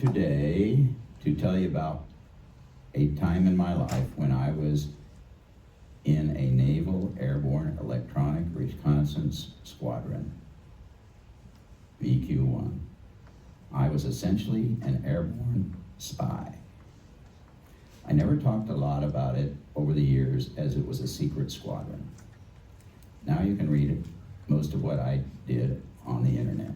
today to tell you about a time in my life when I was in a Naval Airborne Electronic Reconnaissance Squadron, VQ1. I was essentially an airborne spy. I never talked a lot about it over the years as it was a secret squadron. Now you can read it, most of what I did on the internet.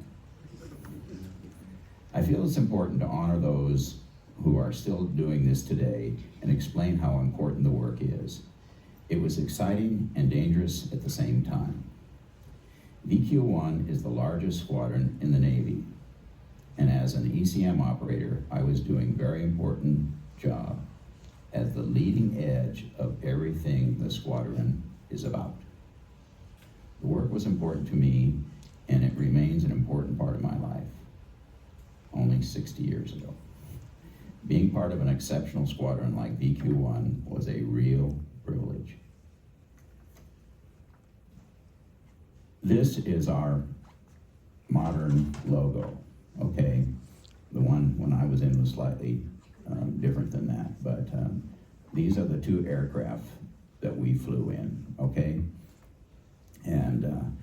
I feel it's important to honor those who are still doing this today and explain how important the work is. It was exciting and dangerous at the same time. VQ1 is the largest squadron in the Navy, and as an ECM operator, I was doing a very important job as the leading edge of everything the squadron is about. The work was important to me, and it remains an important part of my life, only 60 years ago. Being part of an exceptional squadron like VQ1 was a real privilege. This is our modern logo, okay? The one when I was in was slightly different than that, but these are the two aircraft that we flew in, okay? And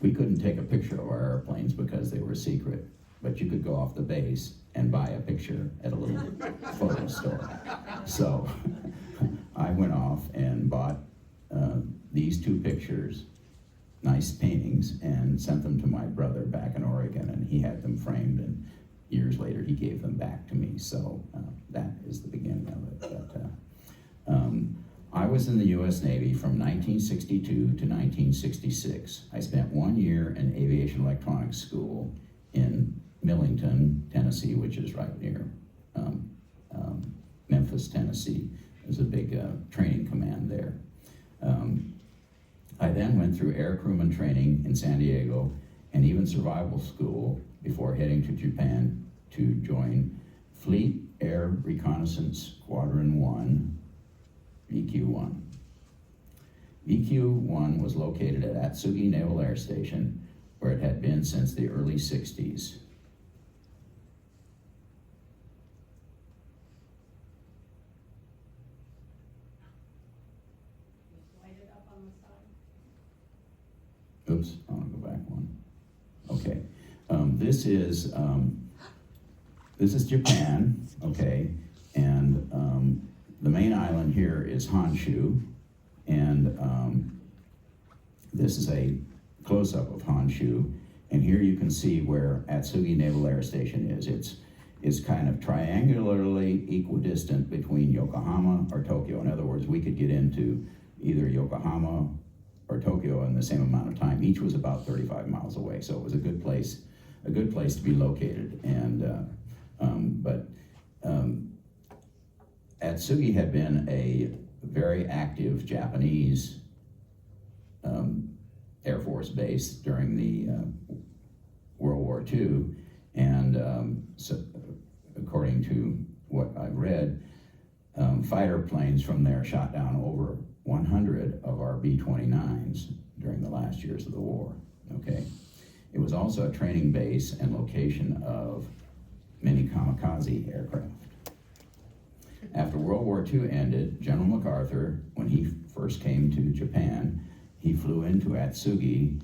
we couldn't take a picture of our airplanes because they were secret, but you could go off the base and buy a picture at a little photo store. So I went off and bought these two pictures, nice paintings, and sent them to my brother back in Oregon, and he had them framed, and years later he gave them back to me. So that is the beginning of it. But, I was in the U.S. Navy from 1962 to 1966. I spent 1 year in aviation electronics school in Millington, Tennessee, which is right near Memphis, Tennessee. There's a big training command there. I then went through air crewman training in San Diego and even survival school before heading to Japan to join Fleet Air Reconnaissance Squadron 1, VQ1. VQ1 was located at Atsugi Naval Air Station, where it had been since the early 60s. Oops, I want to go back one. Okay, this is Japan, okay, and the main island here is Honshu, and this is a close-up of Honshu, and here you can see where Atsugi Naval Air Station is. It's kind of triangularly equidistant between Yokohama or Tokyo. In other words, we could get into either Yokohama or Tokyo in the same amount of time. Each was about 35 miles away, so it was a good place to be located. And Atsugi had been a very active Japanese Air Force base during the World War II, and so according to what I've read, fighter planes from there shot down over 100 of our B-29s during the last years of the war, okay? It was also a training base and location of many kamikaze aircraft. After World War II ended, General MacArthur, when he first came to Japan, he flew into Atsugi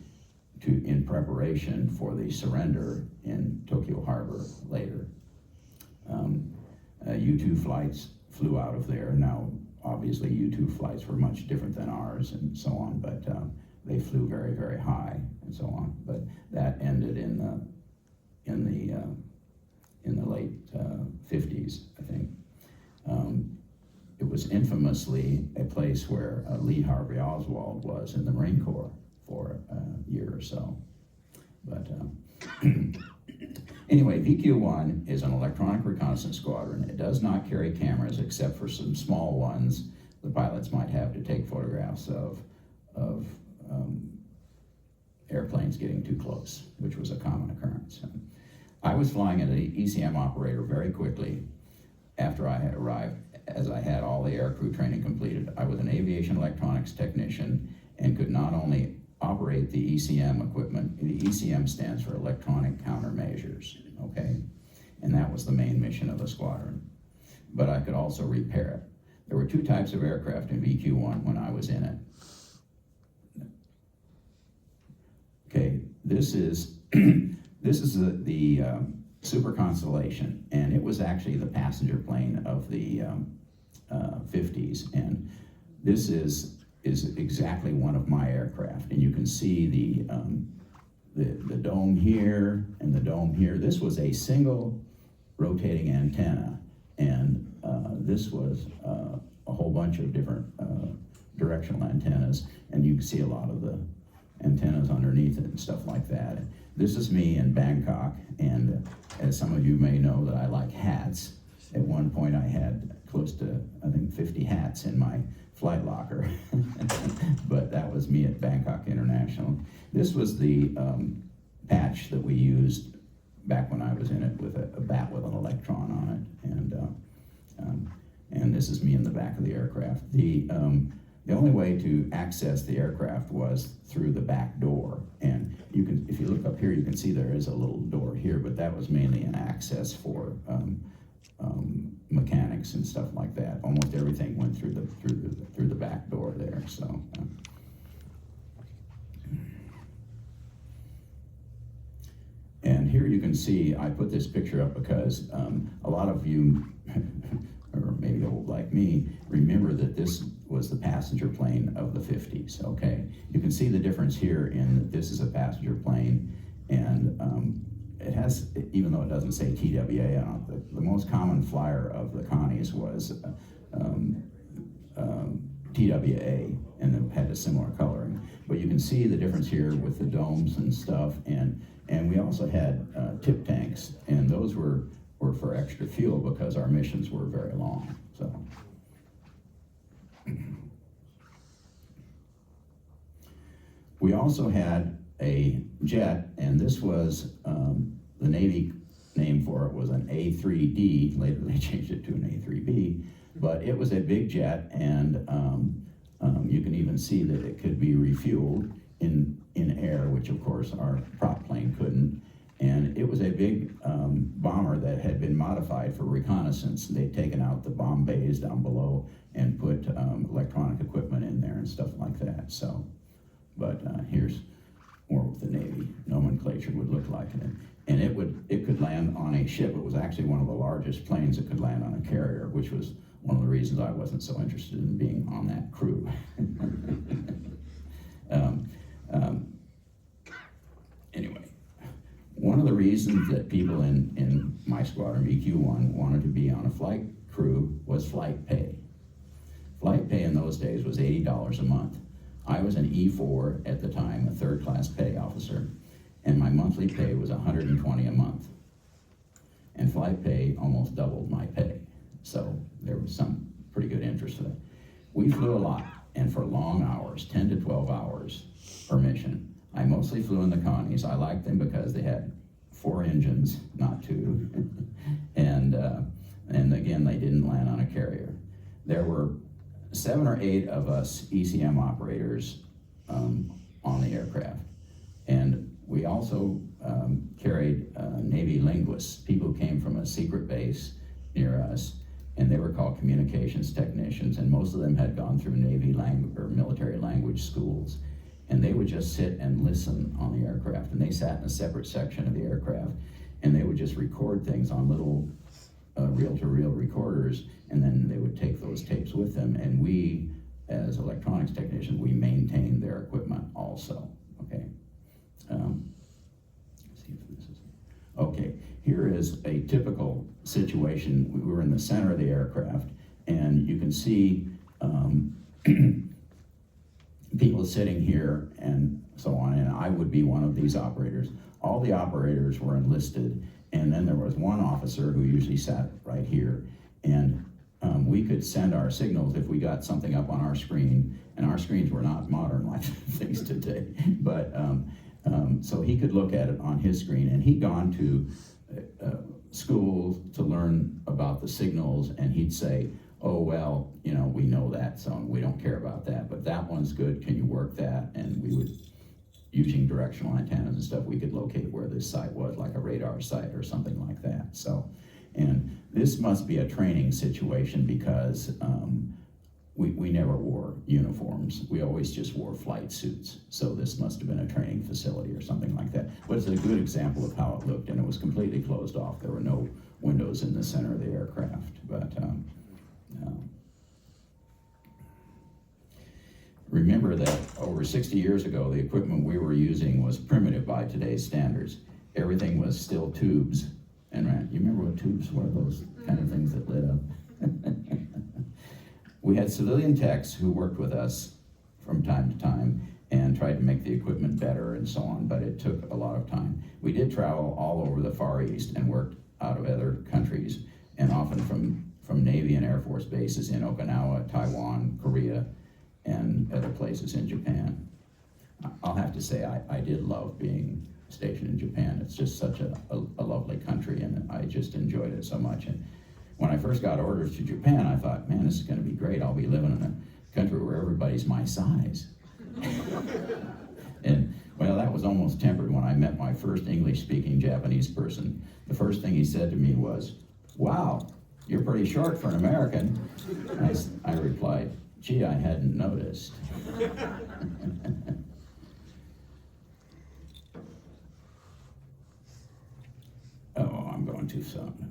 in preparation for the surrender in Tokyo Harbor later. U-2 flights flew out of there. Now, obviously, U-2 flights were much different than ours and so on, but they flew very, very high and so on. But that ended in the late 50s, I think. It was infamously a place where Lee Harvey Oswald was in the Marine Corps for a year or so. But anyway, VQ1 is an electronic reconnaissance squadron. It does not carry cameras except for some small ones the pilots might have to take photographs of airplanes getting too close, which was a common occurrence. I was flying as an ECM operator very quickly after I had arrived, as I had all the aircrew training completed. I was an aviation electronics technician and could not only operate the ECM equipment. The ECM stands for Electronic Countermeasures, okay? And and that was the main mission of the squadron. But I could also repair it. There were two types of aircraft in VQ1 when I was in it. Okay, this is the Super Constellation, and it was actually the passenger plane of the 50s, and this is exactly one of my aircraft, and you can see the dome here and the dome here. This was a single rotating antenna, and this was a whole bunch of different directional antennas, and you can see a lot of the antennas underneath it and stuff like that. This is me in Bangkok, and as some of you may know that I like hats. At one point I had close to, I think, 50 hats in my flight locker, but that was me at Bangkok International. This was the patch that we used back when I was in it, with a bat with an electron on it, and this is me in the back of the aircraft. The only way to access the aircraft was through the back door, and you can, if you look up here, you can see there is a little door here, but that was mainly an access for mechanics and stuff like that. Almost everything went through the back door there. So. And here you can see, I put this picture up because a lot of you, or maybe old like me, remember that this was the passenger plane of the 50s, okay? You can see the difference here in that this is a passenger plane, and it has, even though it doesn't say TWA on it, the most common flyer of the Connies was TWA, and it had a similar coloring. But you can see the difference here with the domes and stuff, and we also had tip tanks, and those were for extra fuel because our missions were very long. So, we also had a jet, and this was the Navy name for it was an A3D. Later they changed it to an A3B, but it was a big jet, and you can even see that it could be refueled in air, which of course our prop plane couldn't. And it was a big bomber that had been modified for reconnaissance. They'd taken out the bomb bays down below and put electronic equipment in there and stuff like that. So, but here's more what the Navy nomenclature would look like. And it could land on a ship. It was actually one of the largest planes that could land on a carrier, which was one of the reasons I wasn't so interested in being on that crew. Anyway, one of the reasons that people in my squadron, VQ1, wanted to be on a flight crew was flight pay. Flight pay in those days was $80 a month. I was an E4 at the time, a third-class pay officer, and my monthly pay was $120 a month. And flight pay almost doubled my pay, so there was some pretty good interest in it. We flew a lot, and for long hours, 10 to 12 hours per mission. I mostly flew in the Connies. I liked them because they had 4 engines, not 2, and again, they didn't land on a carrier. There were 7 or 8 of us ECM operators on the aircraft, and we also carried Navy linguists, people who came from a secret base near us, and they were called communications technicians, and most of them had gone through Navy language or military language schools, and they would just sit and listen on the aircraft, and they sat in a separate section of the aircraft, and they would just record things on little reel-to-reel recorders, and then they would take those tapes with them, and we, as electronics technicians, we maintained their equipment also, okay? Let's see if this is, okay, here is a typical situation. We were in the center of the aircraft, and you can see people sitting here and so on, and I would be one of these operators. All the operators were enlisted, and then there was one officer who usually sat right here, and we could send our signals if we got something up on our screen, and our screens were not modern like things today, but so he could look at it on his screen, and he'd gone to school to learn about the signals, and he'd say, oh, well, you know, we know that, so we don't care about that, but that one's good, can you work that? And we would, using directional antennas and stuff, we could locate where this site was, like a radar site or something like that. So And this must be a training situation because we never wore uniforms. We always just wore flight suits. So this must have been a training facility or something like that. But it's a good example of how it looked, and it was completely closed off. There were no windows in the center of the aircraft. But remember that over 60 years ago, the equipment we were using was primitive by today's standards. Everything was still tubes. And you remember what tubes were? Those kind of things that lit up. We had civilian techs who worked with us from time to time and tried to make the equipment better and so on, but it took a lot of time. We did travel all over the Far East and worked out of other countries, and often from Navy and Air Force bases in Okinawa, Taiwan, Korea, and other places in Japan. I'll have to say I did love being stationed in Japan. It's just such a lovely country, and I just enjoyed it so much. And when I first got orders to Japan, I thought, man, this is going to be great. I'll be living in a country where everybody's my size. And, well, that was almost tempered when I met my first English-speaking Japanese person. The first thing he said to me was, wow, you're pretty short for an American. I replied, gee, I hadn't noticed. Oh, I'm going too soon.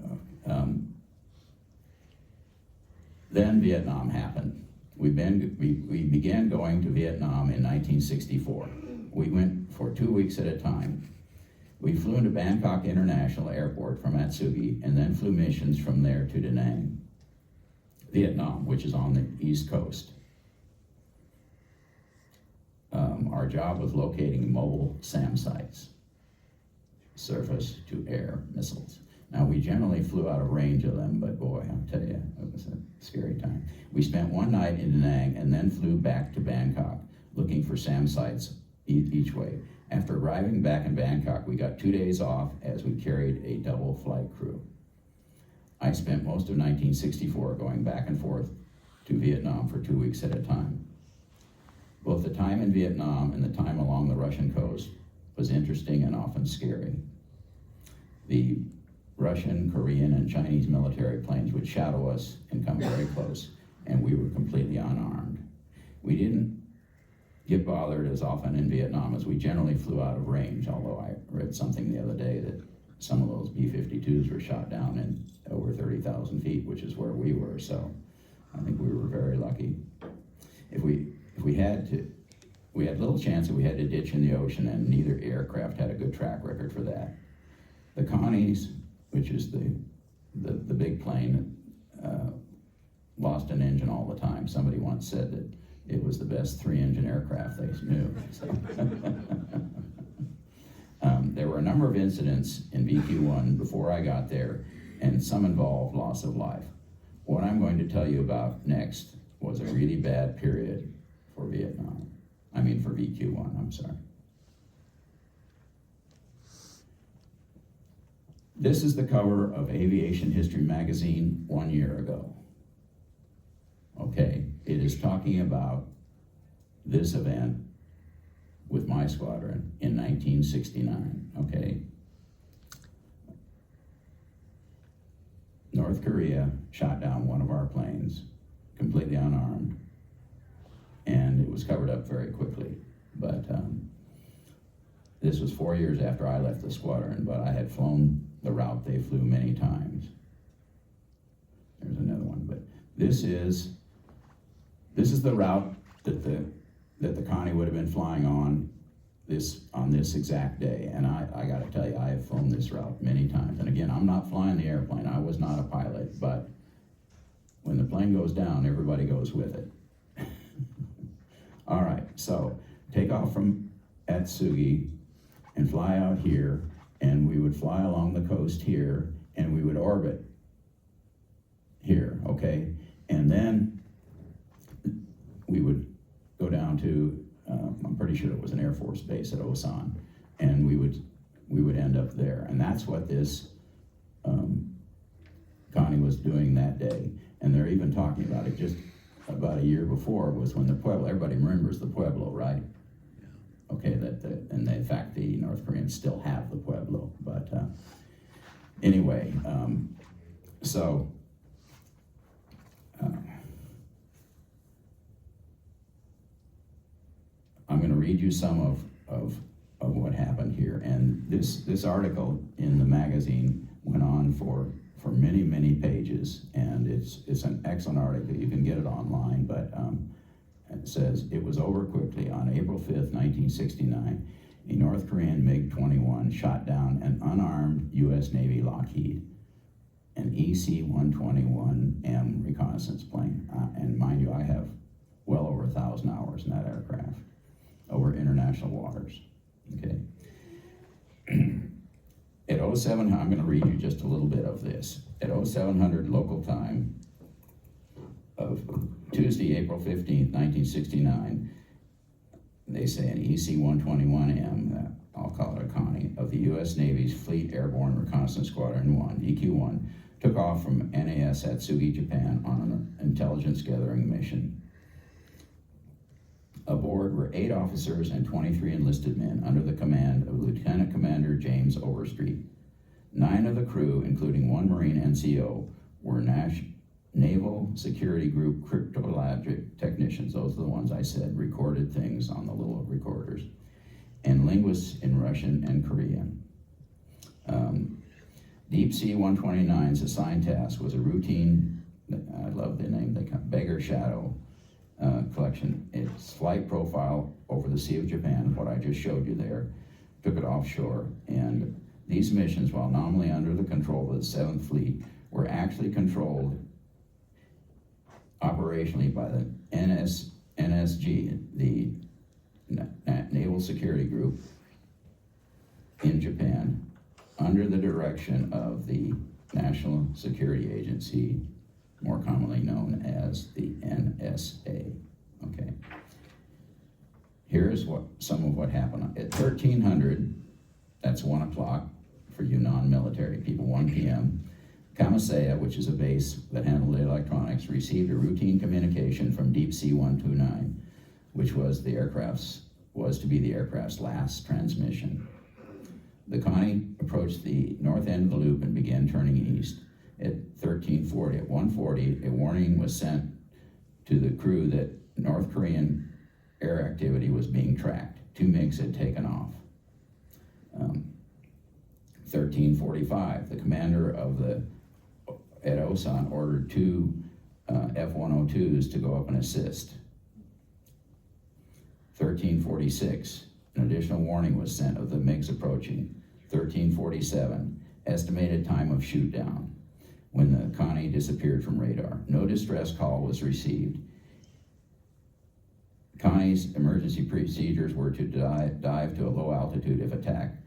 Then Vietnam happened. We began going to Vietnam in 1964. We went for 2 weeks at a time. We flew into Bangkok International Airport from Atsugi and then flew missions from there to Da Nang, Vietnam, which is on the East Coast. Our job was locating mobile SAM sites, surface to air missiles. Now, we generally flew out of range of them, but boy, I'll tell you, it was a scary time. We spent one night in Da Nang and then flew back to Bangkok, looking for SAM sites each way. After arriving back in Bangkok, we got 2 days off as we carried a double flight crew. I spent most of 1964 going back and forth to Vietnam for 2 weeks at a time. Both the time in Vietnam and the time along the Russian coast was interesting and often scary. The Russian, Korean, and Chinese military planes would shadow us and come very close, and we were completely unarmed. We didn't get bothered as often in Vietnam as we generally flew out of range, although I read something the other day that some of those B-52s were shot down in over 30,000 feet, which is where we were, so I think we were very lucky. If we had little chance that we had to ditch in the ocean, and neither aircraft had a good track record for that. The Connies, which is the big plane that lost an engine all the time. Somebody once said that it was the best 3-engine aircraft they knew. So. There were a number of incidents in VQ1 before I got there, and some involved loss of life. What I'm going to tell you about next was a really bad period for Vietnam. I mean for VQ1, I'm sorry. This is the cover of Aviation History magazine 1 year ago. Okay, it is talking about this event with my squadron in 1969, okay? North Korea shot down one of our planes, completely unarmed, and it was covered up very quickly. But this was 4 years after I left the squadron, but I had flown the route they flew many times. There's another one, but this is the route that the Connie would have been flying on this exact day. And I got to tell you, I have flown this route many times. And again, I'm not flying the airplane. I was not a pilot, but when the plane goes down, everybody goes with it. All right, so take off from Atsugi and fly out here, and we would fly along the coast here, and we would orbit here, okay? And then we would go down to, I'm pretty sure it was an Air Force base at Osan, and we would end up there. And that's what this Connie was doing that day. And they're even talking about it just about a year before was when the Pueblo, everybody remembers the Pueblo, right? Okay, and in fact, the North Koreans still have the Pueblo. But anyway, So, I'm going to read you some of what happened here. And this article in the magazine went on for many, many pages, and it's an excellent article. You can get it online, but it says, it was over quickly. On April 5th, 1969, a North Korean MiG-21 shot down an unarmed U.S. Navy Lockheed, an EC-121M reconnaissance plane. And mind you, I have well over 1,000 hours in that aircraft over international waters, okay? At 0700, I'm gonna read you just a little bit of this. At 0700 local time of Tuesday, April 15th, 1969, they say an EC-121M, I'll call it a Connie, of the U.S. Navy's Fleet Airborne Reconnaissance Squadron 1, VQ1, took off from NAS Atsugi, Japan on an intelligence gathering mission. Aboard were 8 officers and 23 enlisted men under the command of Lieutenant Commander James Overstreet. 9 of the crew, including 1 Marine NCO, were Naval Security Group cryptologic technicians. Those are the ones I said recorded things on the little recorders, and linguists in Russian and Korean. Deep Sea 129's assigned task was a routine, I love the name, they call Beggar Shadow collection. Its flight profile over the Sea of Japan, what I just showed you there, took it offshore. And these missions, while nominally under the control of the 7th Fleet, were actually controlled operationally by the NSG, the Naval Security Group in Japan, under the direction of the National Security Agency, more commonly known as the NSA, okay? Here's some of what happened. At 1300, that's 1 o'clock for you non-military people, 1 p.m., Kamasaya, which is a base that handled electronics, received a routine communication from Deep Sea 129, which was to be the aircraft's last transmission. The Connie approached the north end of the loop and began turning east. At 1340, at 1:40, a warning was sent to the crew that North Korean air activity was being tracked. 2 MiGs had taken off. 1345, the commander of the at Osan ordered 2 F-102s to go up and assist. 1346, an additional warning was sent of the MiGs approaching. 1347, estimated time of shoot down, when the Connie disappeared from radar. No distress call was received. Connie's emergency procedures were to dive to a low altitude if attacked.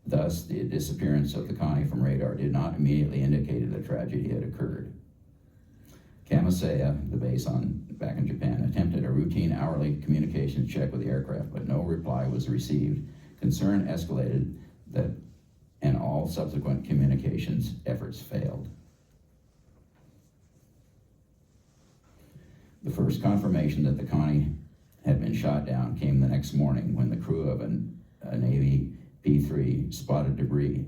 Thus, the disappearance of the Connie from radar did not immediately indicate that a tragedy had occurred. Kamasaya, the base back in Japan, attempted a routine hourly communications check with the aircraft, but no reply was received. Concern escalated and all subsequent communications efforts failed. The first confirmation that the Connie had been shot down came the next morning when the crew of a Navy P-3 spotted debris,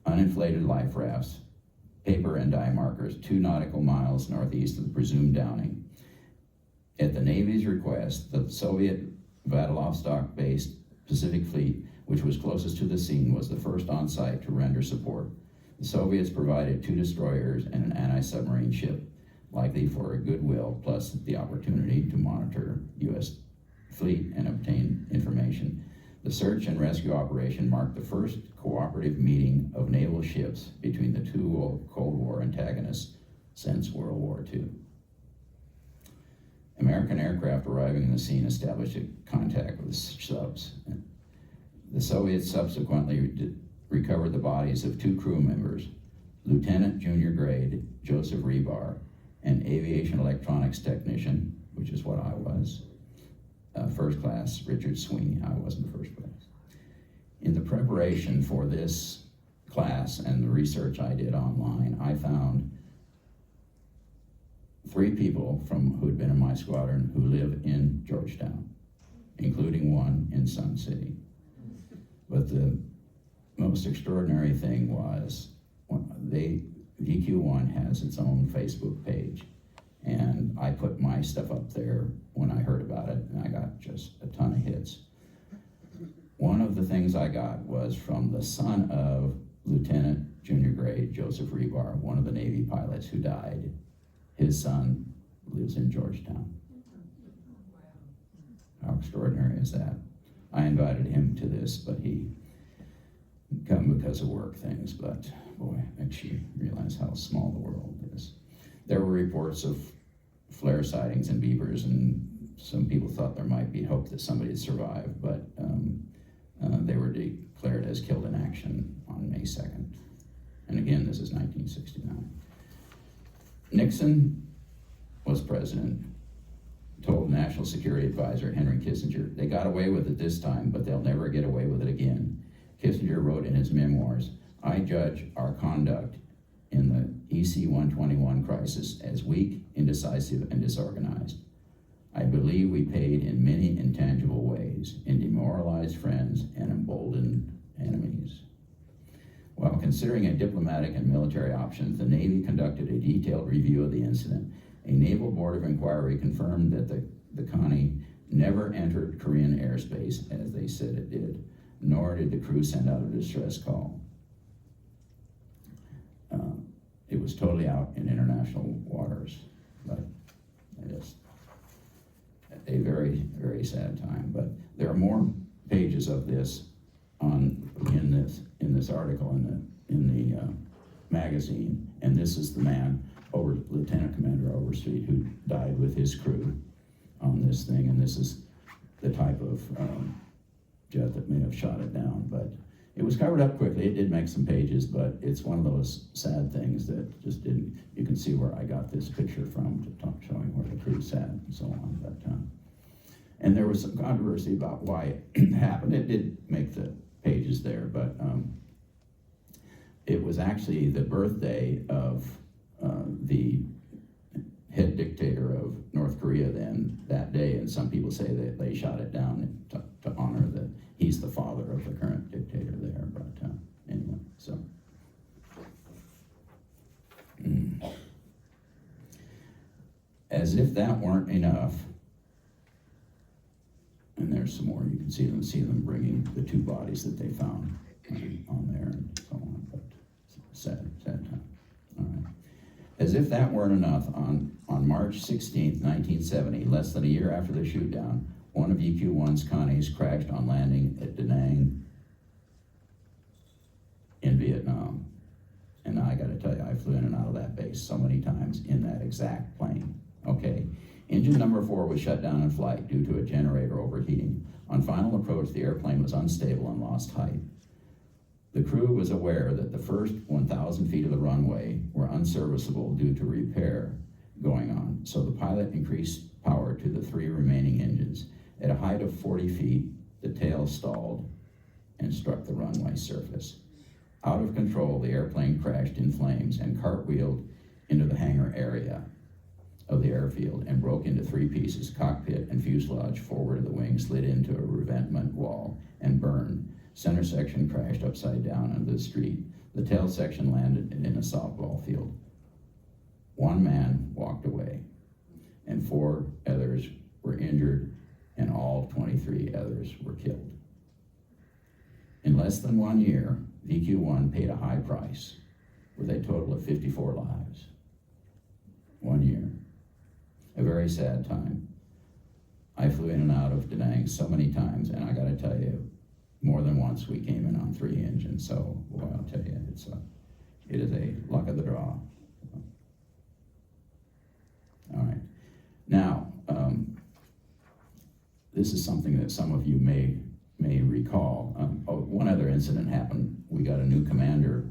uninflated life rafts, paper and dye markers 2 nautical miles northeast of the presumed downing. At the Navy's request, the Soviet Vladivostok-based Pacific Fleet, which was closest to the scene, was the first on site to render support. The Soviets provided 2 destroyers and an anti-submarine ship, likely for a goodwill, plus the opportunity to monitor U.S. fleet and obtain information. The search and rescue operation marked the first cooperative meeting of naval ships between the 2 Cold War antagonists since World War II. American aircraft arriving in the scene established a contact with subs. The Soviets subsequently recovered the bodies of 2 crew members, Lieutenant Junior Grade Joseph Rebar, an aviation electronics technician, which is what I was, first class Richard Sweeney. I wasn't first class. In the preparation for this class and the research I did online, I found 3 people who had been in my squadron who live in Georgetown, including 1 in Sun City. But the most extraordinary thing was VQ1 has its own Facebook page, and I put my stuff up there when I heard about it, and I got just a ton of hits. One of the things I got was from the son of Lieutenant Junior Grade Joseph Rebar, one of the Navy pilots who died. His son lives in Georgetown. How extraordinary is that? I invited him to this, but he didn't come because of work things, but boy, it makes you realize how small the world is. There were reports of flare sightings in Beavers, and some people thought there might be hope that somebody had survived, but they were declared as killed in action on May 2nd. And again, this is 1969. Nixon was president, told National Security Advisor Henry Kissinger, they got away with it this time, but they'll never get away with it again. Kissinger wrote in his memoirs, I judge our conduct in the EC-121 crisis as weak, indecisive, and disorganized. I believe we paid in many intangible ways, in demoralized friends and emboldened enemies. While considering a diplomatic and military options, the Navy conducted a detailed review of the incident. A Naval Board of Inquiry confirmed that the Connie never entered Korean airspace, as they said it did, nor did the crew send out a distress call. It was totally out in international waters, but just a very, very sad time. But there are more pages of this in this article in the magazine, and this is the man, Lieutenant Commander Overstreet, who died with his crew on this thing, and this is the type of jet that may have shot it down. But it was covered up quickly. It did make some pages, but it's one of those sad things that just didn't. You can see where I got this picture from, showing where the crew sat and so on. But and there was some controversy about why it happened. It did make the pages there, but it was actually the birthday of the head dictator of North Korea then that day, and some people say that they shot it down to honor that he's the father of the current dictator there. But anyway, so as if that weren't enough, and there's some more. You can see them bringing the two bodies that they found on there and so on. But sad time. All right. As if that weren't enough, on March 16th, 1970, less than a year after the shoot-down, one of VQ-1's Connies crashed on landing at Da Nang in Vietnam. And I gotta tell you, I flew in and out of that base so many times in that exact plane. Okay, engine number 4 was shut down in flight due to a generator overheating. On final approach, the airplane was unstable and lost height. The crew was aware that the first 1,000 feet of the runway were unserviceable due to repair going on, so the pilot increased power to the 3 remaining engines. At a height of 40 feet, the tail stalled and struck the runway surface. Out of control, the airplane crashed in flames and cartwheeled into the hangar area of the airfield and broke into 3 pieces. Cockpit and fuselage forward of the wing slid into a revetment wall and burned. Center section crashed upside down onto the street. The tail section landed in a softball field. 1 man walked away, and 4 others were injured, and all 23 others were killed. In less than 1 year, VQ-1 paid a high price with a total of 54 lives. 1 year. A very sad time. I flew in and out of Da Nang so many times, and I gotta tell you, more than once we came in on 3 engines, so boy, I'll tell you, it is a luck of the draw. All right. Now, this is something that some of you may recall. One other incident happened. We got a new commander.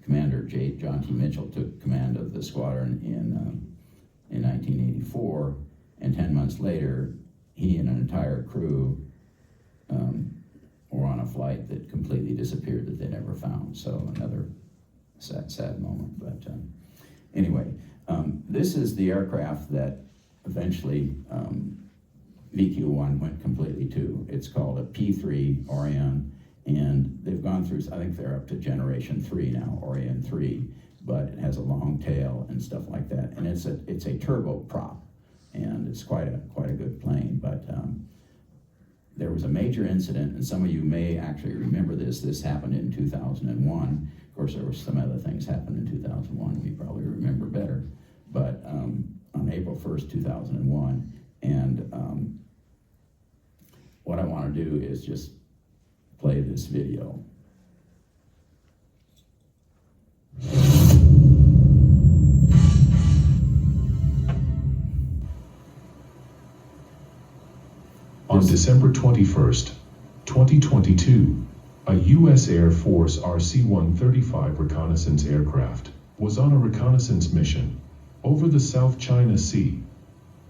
Commander John T. Mitchell took command of the squadron in 1984, and 10 months later, he and an entire crew were on a flight that completely disappeared that they never found. So another sad moment. But anyway, this is the aircraft that eventually VQ-1 went completely to. It's called a P-3 Orion, and they've gone through, I think they're up to generation 3 now, Orion 3. but it has a long tail and stuff like that. And it's a turboprop, and it's quite a good plane. But there was a major incident, and some of you may actually remember this. This happened in 2001. Of course, there were some other things happened in 2001 you probably remember better. But on April 1st, 2001, and what I want to do is just play this video. On December 21st, 2022, a U.S. Air Force RC-135 reconnaissance aircraft was on a reconnaissance mission over the South China Sea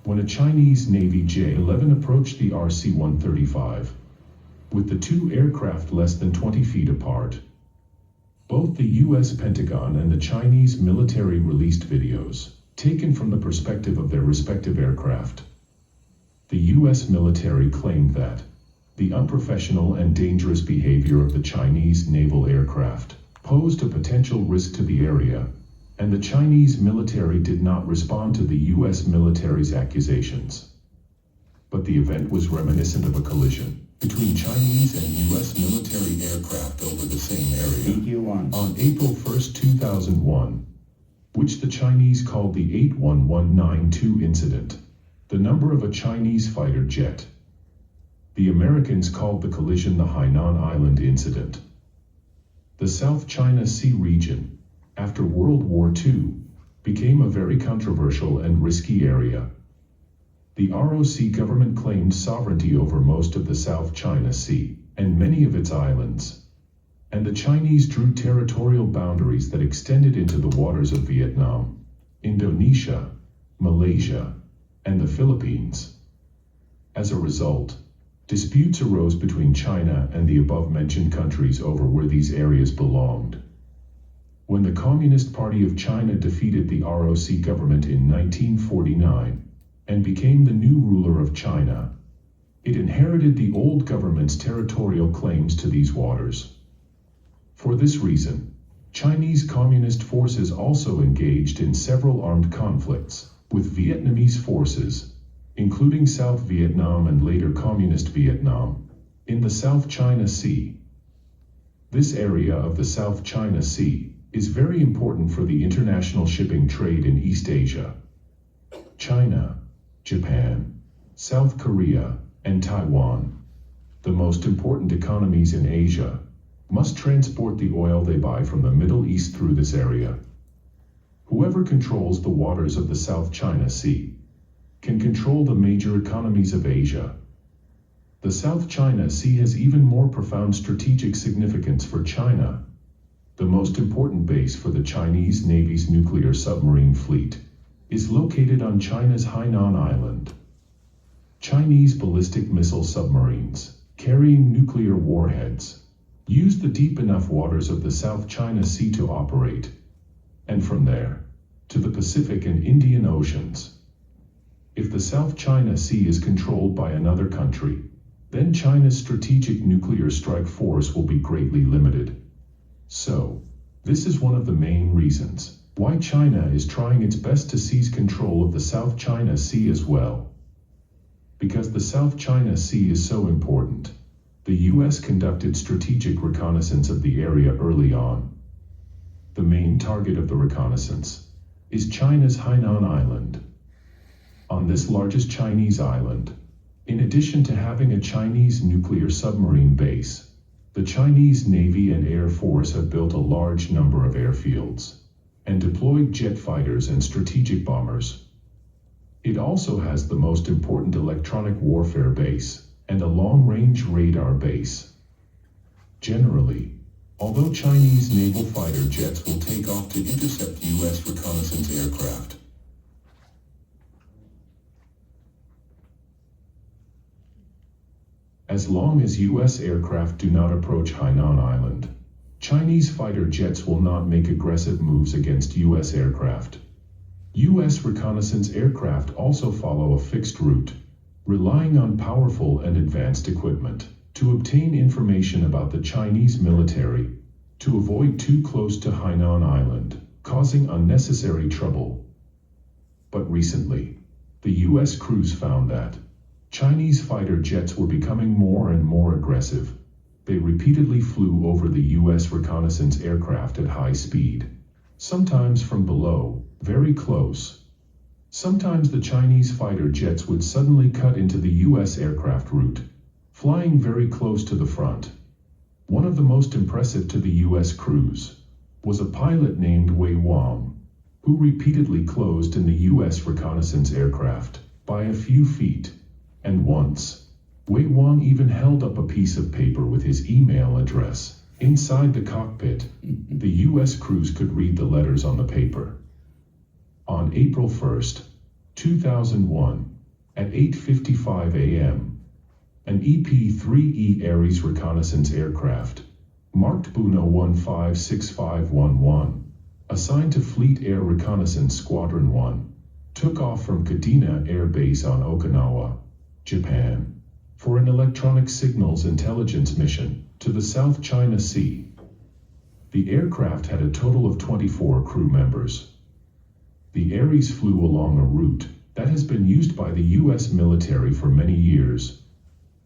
when a Chinese Navy J-11 approached the RC-135, with the two aircraft less than 20 feet apart. Both the U.S. Pentagon and the Chinese military released videos taken from the perspective of their respective aircraft. The U.S. military claimed that the unprofessional and dangerous behavior of the Chinese naval aircraft posed a potential risk to the area, and the Chinese military did not respond to the U.S. military's accusations. But the event was reminiscent of a collision between Chinese and U.S. military aircraft over the same area VQ1. on April 1st, 2001, which the Chinese called the 81192 incident, the number of a Chinese fighter jet. The Americans called the collision the Hainan Island incident. The South China Sea region, after World War II, became a very controversial and risky area. The ROC government claimed sovereignty over most of the South China Sea and many of its islands, and the Chinese drew territorial boundaries that extended into the waters of Vietnam, Indonesia, Malaysia, and the Philippines. As a result, disputes arose between China and the above-mentioned countries over where these areas belonged. When the Communist Party of China defeated the ROC government in 1949 and became the new ruler of China, it inherited the old government's territorial claims to these waters. For this reason, Chinese Communist forces also engaged in several armed conflicts with Vietnamese forces, including South Vietnam and later Communist Vietnam, in the South China Sea. This area of the South China Sea is very important for the international shipping trade in East Asia. China, Japan, South Korea, and Taiwan, the most important economies in Asia, must transport the oil they buy from the Middle East through this area. Whoever controls the waters of the South China Sea can control the major economies of Asia. The South China Sea has even more profound strategic significance for China. The most important base for the Chinese Navy's nuclear submarine fleet is located on China's Hainan Island. Chinese ballistic missile submarines, carrying nuclear warheads, use the deep enough waters of the South China Sea to operate, and from there, to the Pacific and Indian Oceans. If the South China Sea is controlled by another country, then China's strategic nuclear strike force will be greatly limited. So, this is one of the main reasons why China is trying its best to seize control of the South China Sea as well. Because the South China Sea is so important, the U.S. conducted strategic reconnaissance of the area early on. The main target of the reconnaissance is China's Hainan Island. On this largest Chinese island, in addition to having a Chinese nuclear submarine base, the Chinese Navy and Air Force have built a large number of airfields and deployed jet fighters and strategic bombers. It also has the most important electronic warfare base and a long-range radar base. Generally, although Chinese naval fighter jets will take off to intercept U.S. reconnaissance aircraft, as long as U.S. aircraft do not approach Hainan Island, Chinese fighter jets will not make aggressive moves against U.S. aircraft. U.S. reconnaissance aircraft also follow a fixed route, relying on powerful and advanced equipment to obtain information about the Chinese military, to avoid too close to Hainan Island, causing causing unnecessary trouble. But recently, the US crews found that Chinese fighter jets were becoming more and more aggressive. They repeatedly flew over the US reconnaissance aircraft at high speed, sometimes from below, very close. Sometimes the Chinese fighter jets would suddenly cut into the US aircraft route, flying very close to the front. One of the most impressive to the US crews was a pilot named Wei Wang, who repeatedly closed in the US reconnaissance aircraft by a few feet, and once, Wei Wang even held up a piece of paper with his email address. Inside the cockpit, the US crews could read the letters on the paper. On April 1, 2001, at 8:55 a.m., an EP-3E Ares reconnaissance aircraft, marked Buno 156511, assigned to Fleet Air Reconnaissance Squadron 1, took off from Kadena Air Base on Okinawa, Japan, for an electronic signals intelligence mission to the South China Sea. The aircraft had a total of 24 crew members. The Ares flew along a route that has been used by the US military for many years,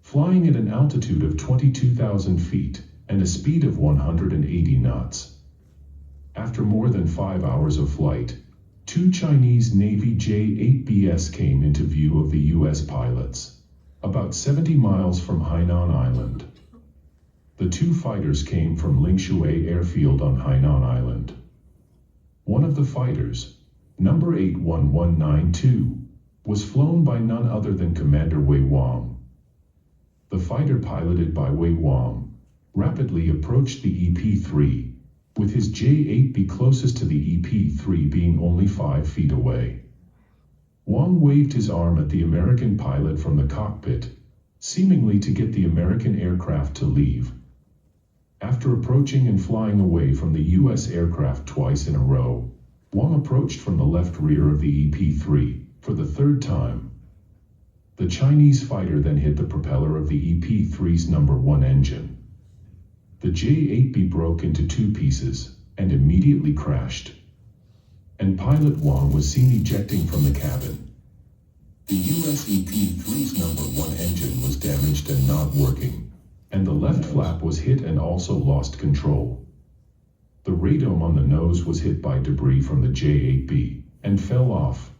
flying at an altitude of 22,000 feet and a speed of 180 knots. After more than 5 hours of flight, two Chinese Navy J-8Bs came into view of the US pilots, about 70 miles from Hainan Island. The two fighters came from Lingshui Airfield on Hainan Island. One of the fighters, number 81192, was flown by none other than Commander Wei Wang. The fighter piloted by Wei Wang rapidly approached the EP-3, with his J-8B closest to the EP-3 being only 5 feet away. Wang waved his arm at the American pilot from the cockpit, seemingly to get the American aircraft to leave. After approaching and flying away from the US aircraft twice in a row, Wang approached from the left rear of the EP-3 for the third time. The Chinese fighter then hit the propeller of the EP-3's number 1 engine. The J-8B broke into 2 pieces and immediately crashed, and pilot Wang was seen ejecting from the cabin. The US EP-3's number 1 engine was damaged and not working, and the left flap was hit and also lost control. The radome on the nose was hit by debris from the J-8B and fell off.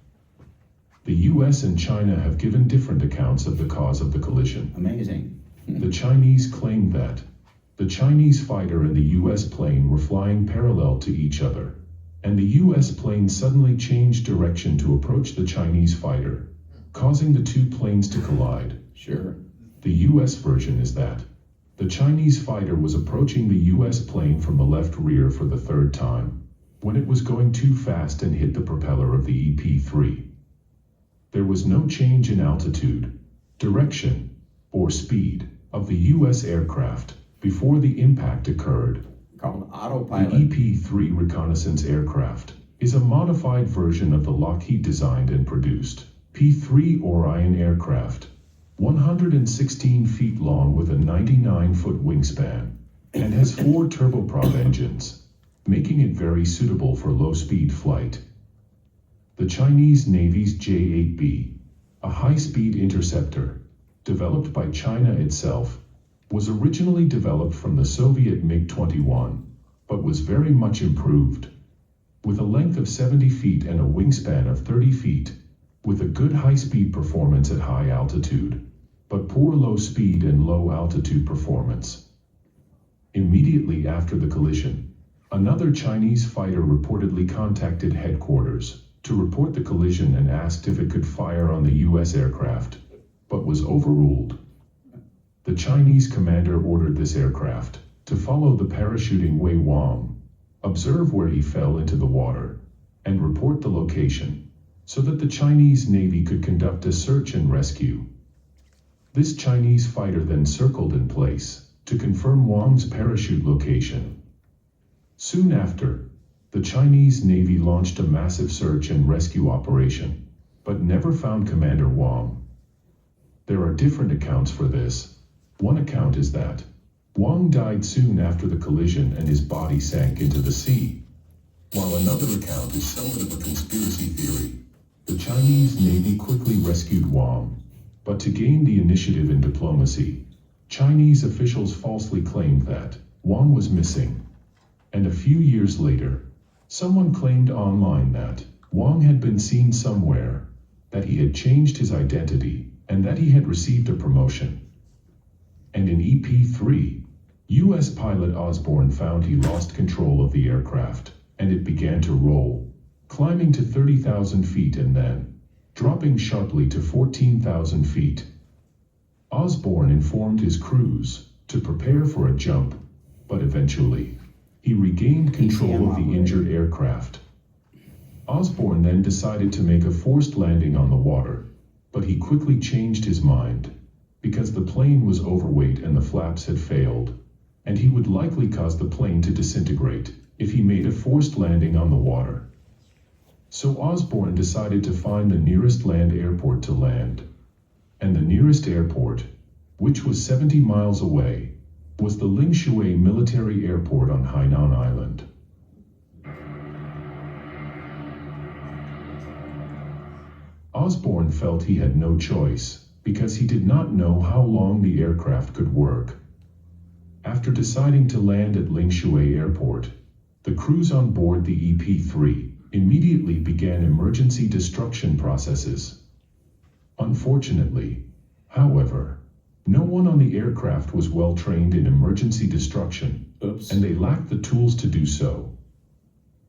The US and China have given different accounts of the cause of the collision. Amazing. The Chinese claimed that the Chinese fighter and the US plane were flying parallel to each other, and the US plane suddenly changed direction to approach the Chinese fighter, causing the two planes to collide. Sure. The US version is that the Chinese fighter was approaching the US plane from the left rear for the third time, when it was going too fast and hit the propeller of the EP-3. There was no change in altitude, direction, or speed of the US aircraft before the impact occurred. Called The autopilot. EP-3 reconnaissance aircraft is a modified version of the Lockheed designed and produced P-3 Orion aircraft, 116 feet long with a 99-foot wingspan, and has 4 turboprop engines, making it very suitable for low-speed flight. The Chinese Navy's J-8B, a high-speed interceptor, developed by China itself, was originally developed from the Soviet MiG-21, but was very much improved, with a length of 70 feet and a wingspan of 30 feet, with a good high-speed performance at high altitude, but poor low-speed and low-altitude performance. Immediately after the collision, another Chinese fighter reportedly contacted headquarters to report the collision and asked if it could fire on the US aircraft, but was overruled. The Chinese commander ordered this aircraft to follow the parachuting Wei Wang, observe where he fell into the water, and report the location, so that the Chinese Navy could conduct a search and rescue. This Chinese fighter then circled in place to confirm Wang's parachute location. Soon after, the Chinese Navy launched a massive search and rescue operation, but never found Commander Wang. There are different accounts for this. One account is that Wang died soon after the collision and his body sank into the sea. while another account is somewhat of a conspiracy theory. The Chinese Navy quickly rescued Wang, but to gain the initiative in diplomacy, Chinese officials falsely claimed that Wang was missing. And a few years later, someone claimed online that Wang had been seen somewhere, that he had changed his identity, and that he had received a promotion. And in EP3, U.S. pilot Osborne found he lost control of the aircraft, and it began to roll, climbing to 30,000 feet and then dropping sharply to 14,000 feet. Osborne informed his crews to prepare for a jump, but eventually, he regained control of the injured aircraft. Osborne then decided to make a forced landing on the water, but he quickly changed his mind, because the plane was overweight and the flaps had failed, and he would likely cause the plane to disintegrate if he made a forced landing on the water. So Osborne decided to find the nearest land airport to land. And the nearest airport, which was 70 miles away, was the Lingshui military airport on Hainan Island. Osborne felt he had no choice, because he did not know how long the aircraft could work. After deciding to land at Lingshui Airport, the crews on board the EP3 immediately began emergency destruction processes. Unfortunately, however, no one on the aircraft was well trained in emergency destruction, and they lacked the tools to do so.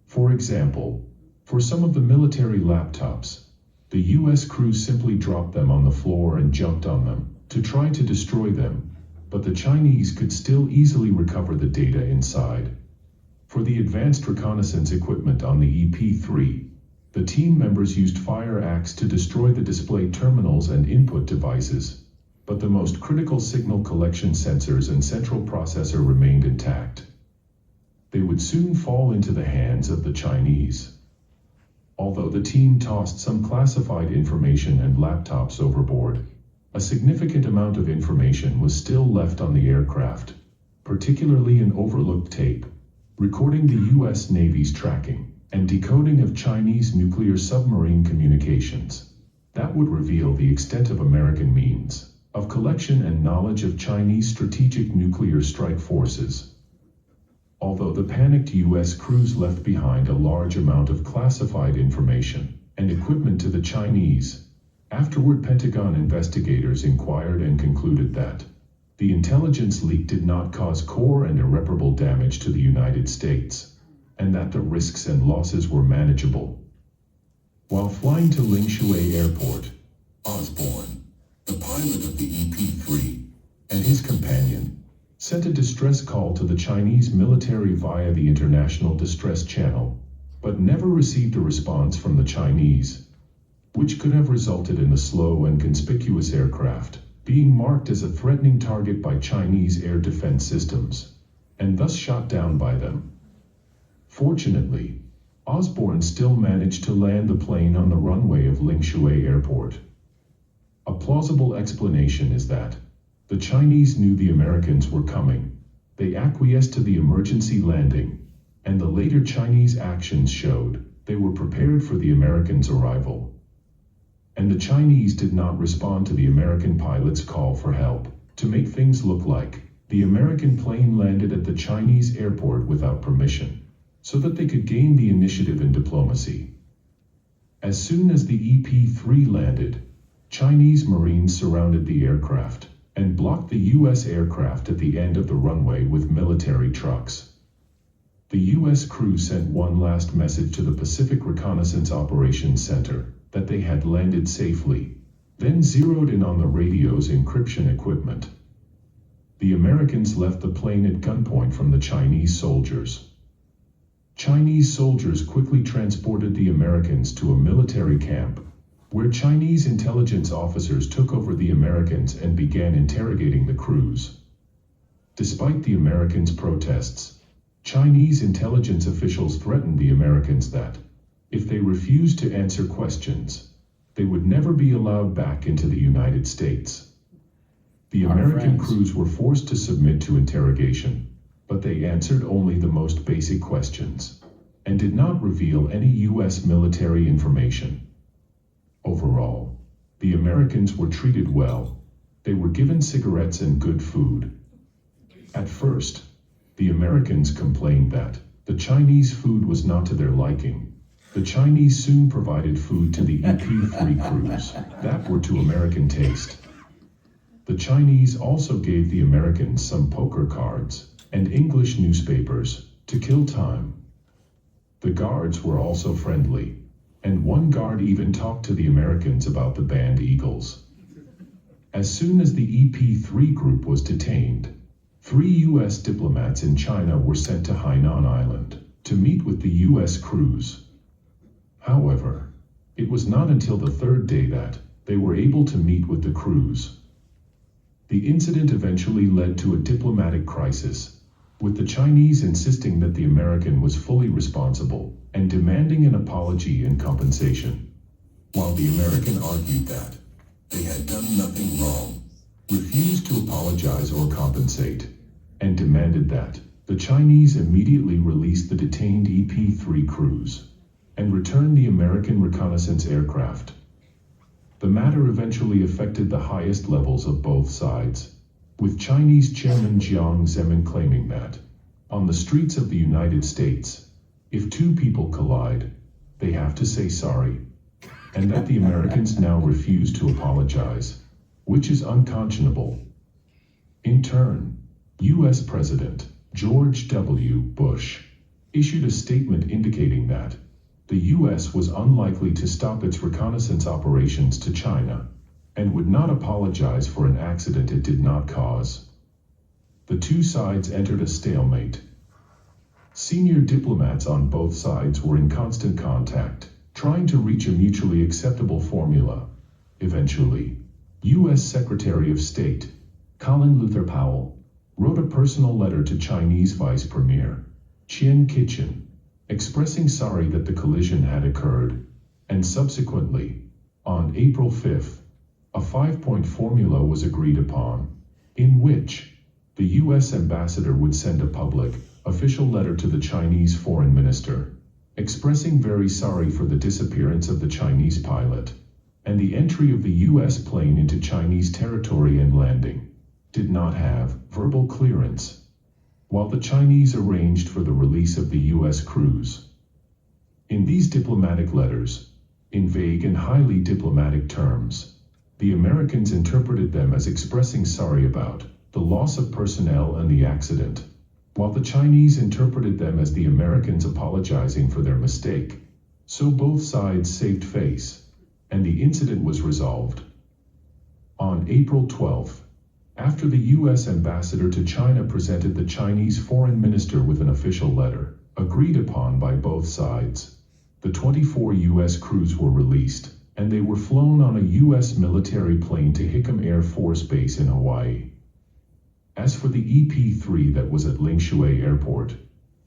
For example, for some of the military laptops, the U.S. crew simply dropped them on the floor and jumped on them to try to destroy them, but the Chinese could still easily recover the data inside. For the advanced reconnaissance equipment on the EP3, the team members used fire axe to destroy the display terminals and input devices, but the most critical signal collection sensors and central processor remained intact. They would soon fall into the hands of the Chinese. Although the team tossed some classified information and laptops overboard, a significant amount of information was still left on the aircraft, particularly an overlooked tape, recording the U.S. Navy's tracking and decoding of Chinese nuclear submarine communications. That would reveal the extent of American means of collection and knowledge of Chinese strategic nuclear strike forces. Although the panicked U.S. crews left behind a large amount of classified information and equipment to the Chinese, afterward Pentagon investigators inquired and concluded that the intelligence leak did not cause core and irreparable damage to the United States, and that the risks and losses were manageable. While flying to Lingshui Airport, Osborne, the pilot of the EP3, and his companion, sent a distress call to the Chinese military via the International Distress Channel, but never received a response from the Chinese, which could have resulted in the slow and conspicuous aircraft being marked as a threatening target by Chinese air defense systems, and thus shot down by them. Fortunately, Osborne still managed to land the plane on the runway of Lingshui Airport. A plausible explanation is that the Chinese knew the Americans were coming. They acquiesced to the emergency landing, and the later Chinese actions showed they were prepared for the Americans' arrival. And the Chinese did not respond to the American pilot's call for help, to make things look like the American plane landed at the Chinese airport without permission, so that they could gain the initiative in diplomacy. As soon as the EP3 landed, Chinese Marines surrounded the aircraft and blocked the U.S. aircraft at the end of the runway with military trucks. The U.S. crew sent one last message to the Pacific Reconnaissance Operations Center that they had landed safely, then zeroed in on the radio's encryption equipment. The Americans left the plane at gunpoint from the Chinese soldiers. Chinese soldiers quickly transported the Americans to a military camp, where Chinese intelligence officers took over the Americans and began interrogating the crews. Despite the Americans' protests, Chinese intelligence officials threatened the Americans that, if they refused to answer questions, they would never be allowed back into the United States. The American crews were forced to submit to interrogation, but they answered only the most basic questions. and did not reveal any U.S. military information. Overall, the Americans were treated well. They were given cigarettes and good food. At first, the Americans complained that the Chinese food was not to their liking. The Chinese soon provided food to the EP-3 crews that were to American taste. The Chinese also gave the Americans some poker cards and English newspapers to kill time. The guards were also friendly, and one guard even talked to the Americans about the band Eagles. As soon as the EP-3 group was detained, 3 U.S. diplomats in China were sent to Hainan Island to meet with the U.S. crews. However, it was not until the third day that they were able to meet with the crews. The incident eventually led to a diplomatic crisis, with the Chinese insisting that the American was fully responsible and demanding an apology and compensation, while the American argued that they had done nothing wrong, refused to apologize or compensate, and demanded that the Chinese immediately release the detained EP-3 crews and return the American reconnaissance aircraft. The matter eventually affected the highest levels of both sides, with Chinese Chairman Jiang Zemin claiming that, on the streets of the United States, if two people collide, they have to say sorry, and that the Americans now refuse to apologize, which is unconscionable. In turn, U.S. President George W. Bush issued a statement indicating that the U.S. was unlikely to stop its reconnaissance operations to China and would not apologize for an accident it did not cause. The two sides entered a stalemate. Senior diplomats on both sides were in constant contact, trying to reach a mutually acceptable formula. Eventually, U.S. Secretary of State Colin Luther Powell wrote a personal letter to Chinese Vice Premier Qian Qichan, expressing sorry that the collision had occurred, and subsequently, on April 5th, a 5-point formula was agreed upon, in which the U.S. ambassador would send a public, official letter to the Chinese foreign minister, expressing very sorry for the disappearance of the Chinese pilot, and the entry of the U.S. plane into Chinese territory and landing did not have verbal clearance, while the Chinese arranged for the release of the U.S. crews. In these diplomatic letters, in vague and highly diplomatic terms, the Americans interpreted them as expressing sorry about the loss of personnel and the accident, while the Chinese interpreted them as the Americans apologizing for their mistake. So both sides saved face, and the incident was resolved. On April 12th, after the U.S. ambassador to China presented the Chinese foreign minister with an official letter, agreed upon by both sides, the 24 U.S. crews were released, and they were flown on a U.S. military plane to Hickam Air Force Base in Hawaii. As for the EP-3 that was at Lingshui Airport,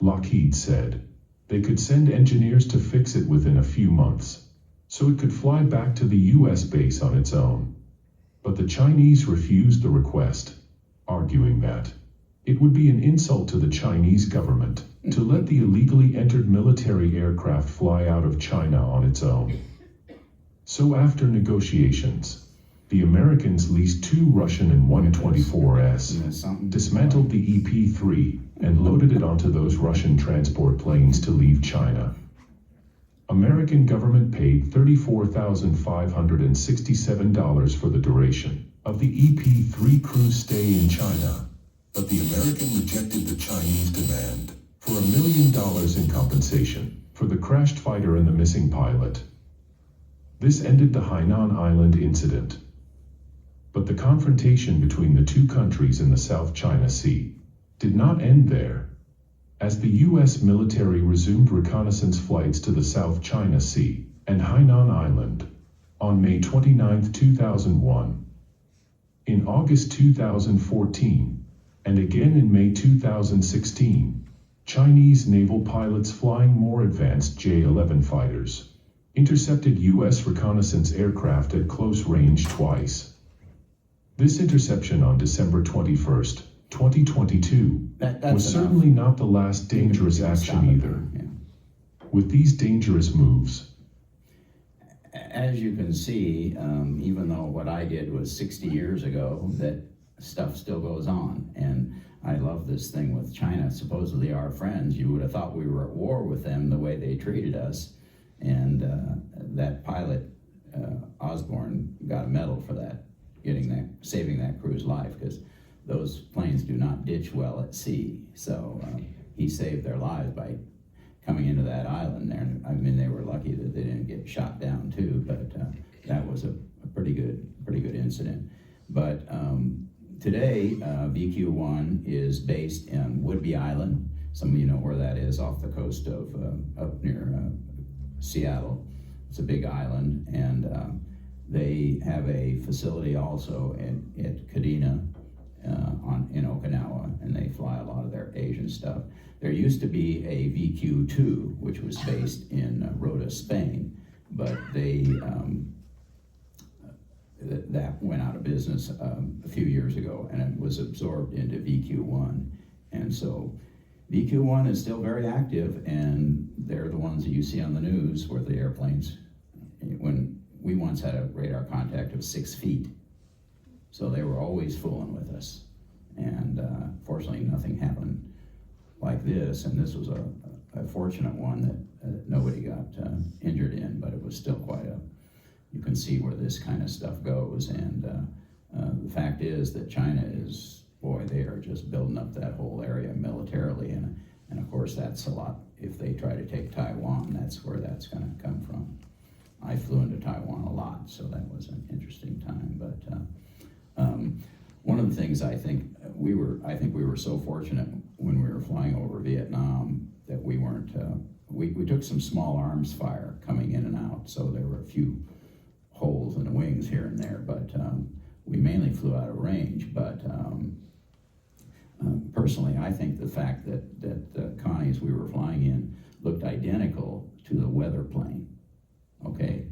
Lockheed said they could send engineers to fix it within a few months, so it could fly back to the U.S. base on its own. But the Chinese refused the request, arguing that it would be an insult to the Chinese government to let the illegally entered military aircraft fly out of China on its own. So after negotiations, the Americans leased 2 Russian An-124s, dismantled the EP-3, and loaded it onto those Russian transport planes to leave China. American government paid $34,567 for the duration of the EP-3 crew's stay in China, but the American rejected the Chinese demand for $1 million in compensation for the crashed fighter and the missing pilot. This ended the Hainan Island incident. But the confrontation between the two countries in the South China Sea did not end there, as the U.S. military resumed reconnaissance flights to the South China Sea and Hainan Island on May 29, 2001. In August 2014, and again in May 2016, Chinese naval pilots flying more advanced J-11 fighters intercepted U.S. reconnaissance aircraft at close range twice. This interception on December 21st, 2022, was certainly not the last dangerous action either. with these dangerous moves? As you can see, even though what I did was 60 years ago, that stuff still goes on. And I love this thing with China, supposedly our friends. You would have thought we were at war with them the way they treated us. And that pilot, Osborne, got a medal for that, saving that crew's life, because those planes do not ditch well at sea. So he saved their lives by coming into that island there. I mean, they were lucky that they didn't get shot down too, but that was a pretty good incident. But today, VQ1 is based in Whidbey Island. Some of you know where that is, off the coast of up near Seattle. It's a big island, and they have a facility also at Kadena in Okinawa, and they fly a lot of their Asian stuff. There used to be a VQ2, which was based in Rota, Spain, but that went out of business a few years ago, and it was absorbed into VQ1. And so VQ1 is still very active, and they're the ones that you see on the news where the airplanes, when we once had a radar contact of 6 feet. So they were always fooling with us. And fortunately, nothing happened like this, and this was a fortunate one that nobody got injured in, but it was still quite you can see where this kind of stuff goes. And the fact is that China is, boy, they are just building up that whole area militarily, and of course that's a lot. If they try to take Taiwan, that's where that's going to come from. I flew into Taiwan a lot, so that was an interesting time. But one of the things I think we were so fortunate when we were flying over Vietnam that we weren't. We took some small arms fire coming in and out, so there were a few holes in the wings here and there, but we mainly flew out of range. But personally, I think the fact that the Connies we were flying in looked identical to the weather plane, okay?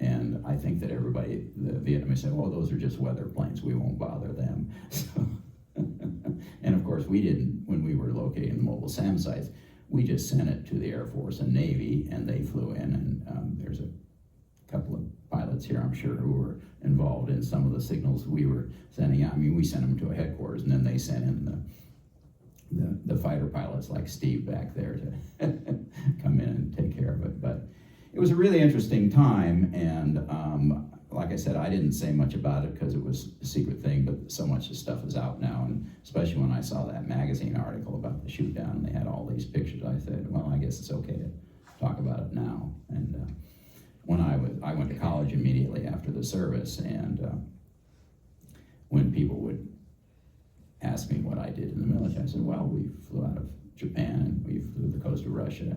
And I think that everybody, the Vietnamese said, oh, those are just weather planes, we won't bother them. So, and of course we didn't, when we were locating the mobile SAM sites, we just sent it to the Air Force and Navy, and they flew in, and there's a couple of pilots here, I'm sure, who were involved in some of the signals we were sending out. I mean, we sent them to a headquarters, and then they sent in the fighter pilots like Steve back there to come in and take care of it. But it was a really interesting time, and like I said, I didn't say much about it because it was a secret thing, but so much of stuff is out now, and especially when I saw that magazine article about the shoot down, and they had all these pictures, I said, well, I guess it's okay to talk about it now. And when I went to college immediately after the service, and when people would ask me what I did in the military, I said, well, we flew out of Japan and we flew the coast of Russia.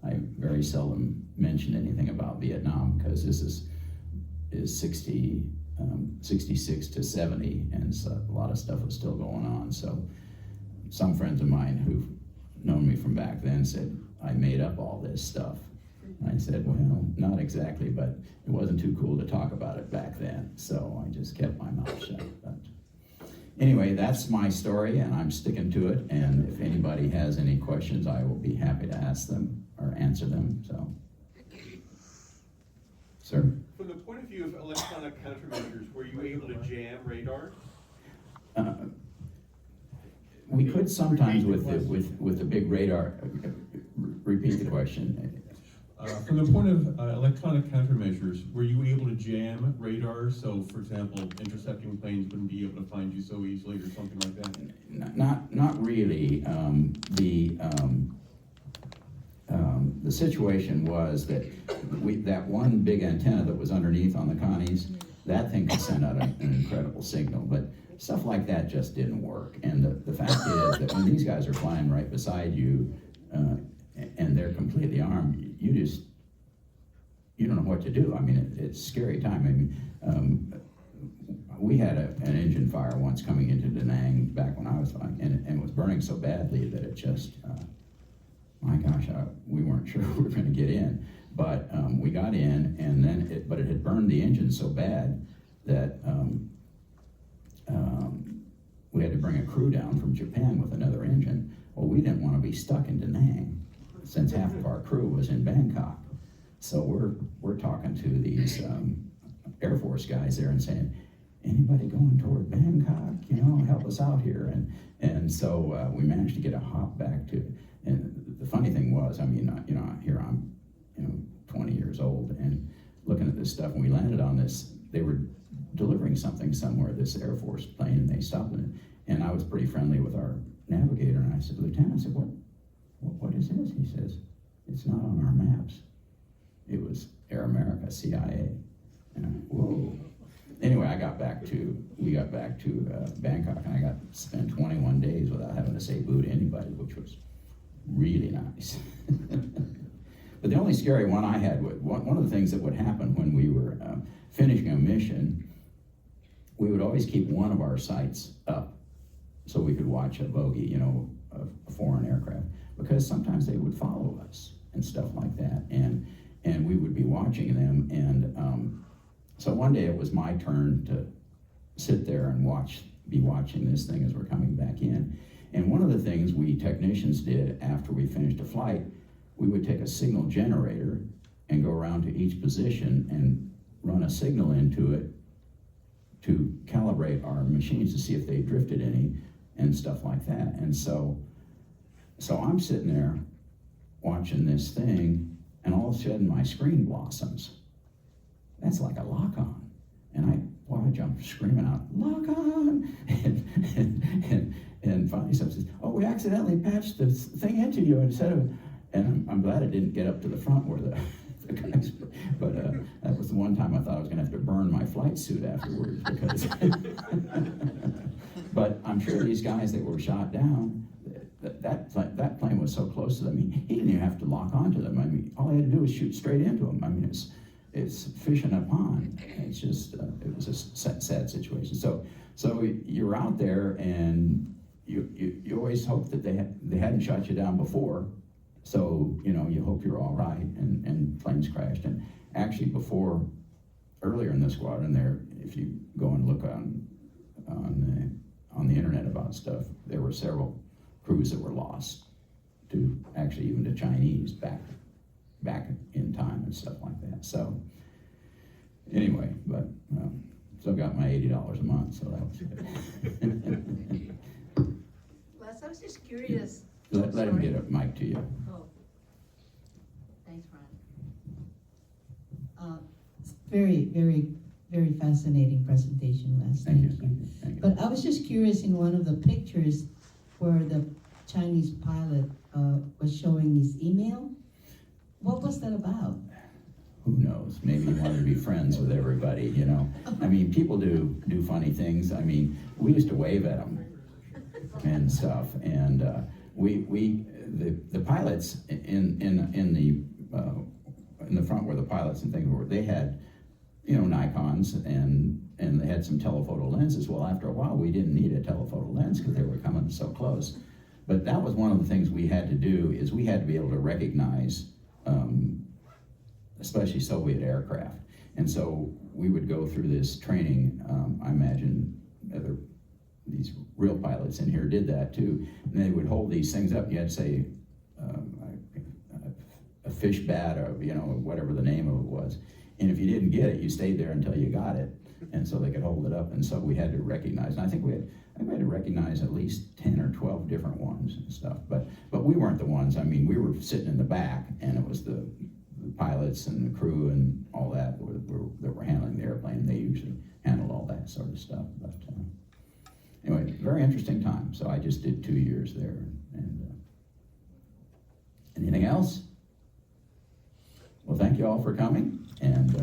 I very seldom mention anything about Vietnam because this is 66 to 70, and so a lot of stuff was still going on. So some friends of mine who've known me from back then said I made up all this stuff. I said, well, not exactly, but it wasn't too cool to talk about it back then, so I just kept my mouth shut. But anyway, that's my story, and I'm sticking to it, and if anybody has any questions, I will be happy to ask them or answer them. So, sir? From the point of view of electronic countermeasures, were you able to jam radar? We could sometimes with the big radar. Repeat the question. From the point of electronic countermeasures, were you able to jam radar? So, for example, intercepting planes wouldn't be able to find you so easily, or something like that. Not really. The situation was that that one big antenna that was underneath on the Connies, that thing could send out an incredible signal, but stuff like that just didn't work. And the fact is that when these guys are flying right beside you, and they're completely armed, you don't know what to do. I mean, it's a scary time. I mean, we had an engine fire once coming into Da Nang back when I was flying, and it was burning so badly that it just, my gosh, we weren't sure we were going to get in. But we got in, and then it had burned the engine so bad that we had to bring a crew down from Japan with another engine. Well, we didn't want to be stuck in Da Nang. since half of our crew was in Bangkok. So we're talking to these Air Force guys there and saying, anybody going toward Bangkok, help us out here. And so we managed to get a hop back to, and the funny thing was, here I'm, 20 years old and looking at this stuff, and we landed on this, they were delivering something somewhere, this Air Force plane, and they stopped it. And I was pretty friendly with our navigator, and I said, Lieutenant, I said, what is this? He says, it's not on our maps. It was Air America, CIA. And whoa. Anyway, we got back to Bangkok, and I got to spend 21 days without having to say boo to anybody, which was really nice. But the only scary one I had, one of the things that would happen when we were finishing a mission, we would always keep one of our sights up so we could watch a bogey, a foreign aircraft, because sometimes they would follow us and stuff like that, and we would be watching them, and so one day it was my turn to sit there and be watching this thing as we're coming back in. And one of the things we technicians did after we finished a flight, we would take a signal generator and go around to each position and run a signal into it to calibrate our machines to see if they drifted any and stuff like that. And so I'm sitting there watching this thing, and all of a sudden my screen blossoms. That's like a lock-on. And I jumped screaming out, lock-on! And finally someone says, oh, we accidentally patched this thing into you instead of, and I'm glad it didn't get up to the front where the guys, but that was the one time I thought I was gonna have to burn my flight suit afterwards, because, but I'm sure these guys that were shot down, that plane was so close to them, he didn't even have to lock onto them. All he had to do was shoot straight into them. It's fish in a pond. It's just, it was a sad situation. So you're out there, and you always hope that they hadn't shot you down before. So, you hope you're all right, and planes crashed. And actually earlier in the squadron there, if you go and look on the internet about stuff, there were several crews that were lost to even to Chinese back in time and stuff like that. So anyway, but still got my $80 a month, so that was good. Les, I was just curious. Let him get a mic to you. Oh, thanks, Ron. Very, very, very fascinating presentation, Les. Thank you. But I was just curious, in one of the pictures where the Chinese pilot was showing his email, what was that about? Who knows? Maybe he wanted to be friends with everybody, People do funny things. We used to wave at them and stuff, and the pilots in the front where the pilots and things were, they had Nikons, and they had some telephoto lenses. Well, after a while, we didn't need a telephoto lens because they were coming so close. But that was one of the things we had to do, is we had to be able to recognize especially Soviet aircraft. And so we would go through this training. I imagine these real pilots in here did that too. And they would hold these things up. You had to say a fish bat, or whatever the name of it was. And if you didn't get it, you stayed there until you got it. And so they could hold it up. And so we had to recognize. And I think we had to recognize at least 10 or 12 different ones and stuff. But we weren't the ones. We were sitting in the back, and it was the pilots and the crew and all that were handling the airplane. They usually handled all that sort of stuff. But anyway, very interesting time. So I just did 2 years there. And anything else? Well, thank you all for coming. And